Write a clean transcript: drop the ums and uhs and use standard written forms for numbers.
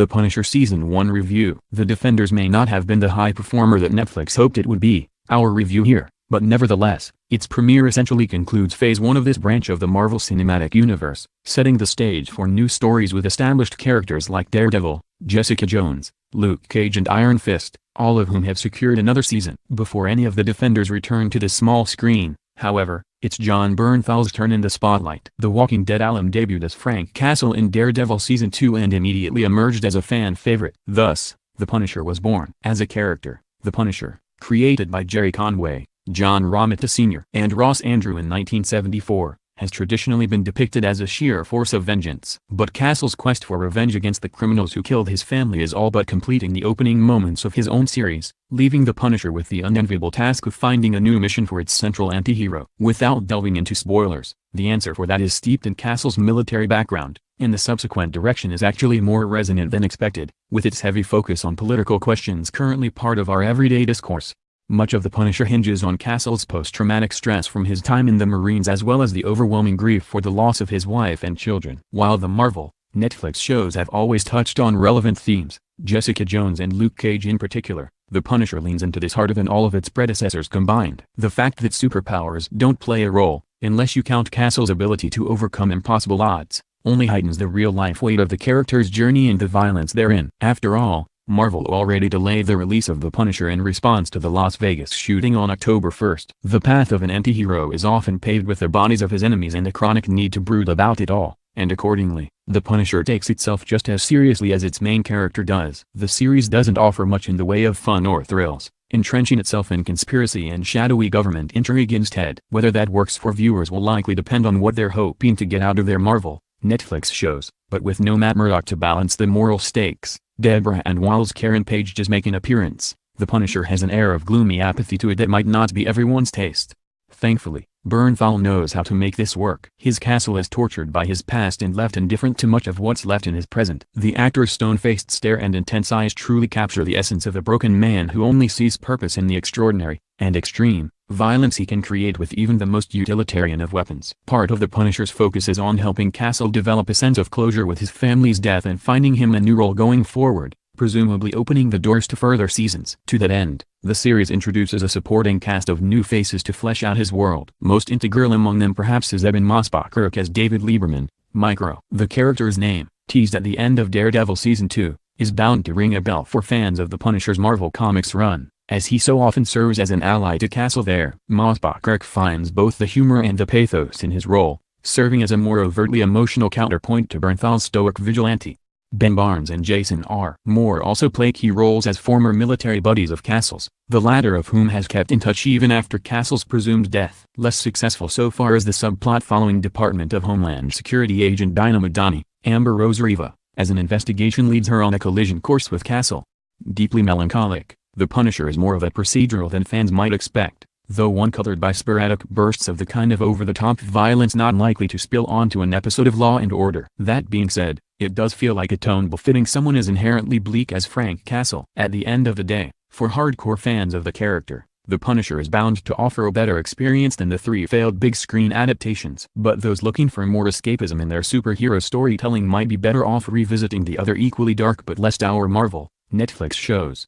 The Punisher Season 1 Review. The Defenders may not have been the high performer that Netflix hoped it would be, our review here, but nevertheless, its premiere essentially concludes Phase 1 of this branch of the Marvel Cinematic Universe, setting the stage for new stories with established characters like Daredevil, Jessica Jones, Luke Cage and Iron Fist, all of whom have secured another season. Before any of the Defenders return to the small screen, however, it's Jon Bernthal's turn in the spotlight. The Walking Dead alum debuted as Frank Castle in Daredevil Season 2 and immediately emerged as a fan favorite. Thus, The Punisher was born. As a character, The Punisher, created by Gerry Conway, John Romita Sr. and Ross Andru in 1974, has traditionally been depicted as a sheer force of vengeance. But Castle's quest for revenge against the criminals who killed his family is all but completing the opening moments of his own series, leaving the Punisher with the unenviable task of finding a new mission for its central anti-hero. Without delving into spoilers, the answer for that is steeped in Castle's military background, and the subsequent direction is actually more resonant than expected, with its heavy focus on political questions currently part of our everyday discourse. Much of The Punisher hinges on Castle's post-traumatic stress from his time in the Marines as well as the overwhelming grief for the loss of his wife and children. While the Marvel, Netflix shows have always touched on relevant themes, Jessica Jones and Luke Cage in particular, The Punisher leans into this harder than all of its predecessors combined. The fact that superpowers don't play a role, unless you count Castle's ability to overcome impossible odds, only heightens the real-life weight of the character's journey and the violence therein. After all, Marvel already delayed the release of The Punisher in response to the Las Vegas shooting on October 1st. The path of an antihero is often paved with the bodies of his enemies and a chronic need to brood about it all, and accordingly, The Punisher takes itself just as seriously as its main character does. The series doesn't offer much in the way of fun or thrills, entrenching itself in conspiracy and shadowy government intrigue instead. Whether that works for viewers will likely depend on what they're hoping to get out of their Marvel, Netflix shows, but with no Matt Murdock to balance the moral stakes, Deborah Ann Woll's Karen Page just make an appearance, The Punisher has an air of gloomy apathy to it that might not be everyone's taste. Thankfully, Bernthal knows how to make this work. His Castle is tortured by his past and left indifferent to much of what's left in his present. The actor's stone-faced stare and intense eyes truly capture the essence of a broken man who only sees purpose in the extraordinary, and extreme, violence he can create with even the most utilitarian of weapons. Part of the Punisher's focus is on helping Castle develop a sense of closure with his family's death and finding him a new role going forward, presumably opening the doors to further seasons. To that end, the series introduces a supporting cast of new faces to flesh out his world. Most integral among them perhaps is Eben Mosbach as David Lieberman, Micro. The character's name, teased at the end of Daredevil Season 2, is bound to ring a bell for fans of the Punisher's Marvel Comics run, as he so often serves as an ally to Castle there. Mosbach finds both the humor and the pathos in his role, serving as a more overtly emotional counterpoint to Bernthal's stoic vigilante. Ben Barnes and Jason R. Moore also play key roles as former military buddies of Castle's, the latter of whom has kept in touch even after Castle's presumed death. Less successful so far is the subplot following Department of Homeland Security agent Dinah Madani, Amber Rose Riva, as an investigation leads her on a collision course with Castle. Deeply melancholic, The Punisher is more of a procedural than fans might expect, though one colored by sporadic bursts of the kind of over-the-top violence not likely to spill onto an episode of Law and Order. That being said, it does feel like a tone befitting someone as inherently bleak as Frank Castle. At the end of the day, for hardcore fans of the character, The Punisher is bound to offer a better experience than the three failed big-screen adaptations. But those looking for more escapism in their superhero storytelling might be better off revisiting the other equally dark but less dour Marvel, Netflix shows.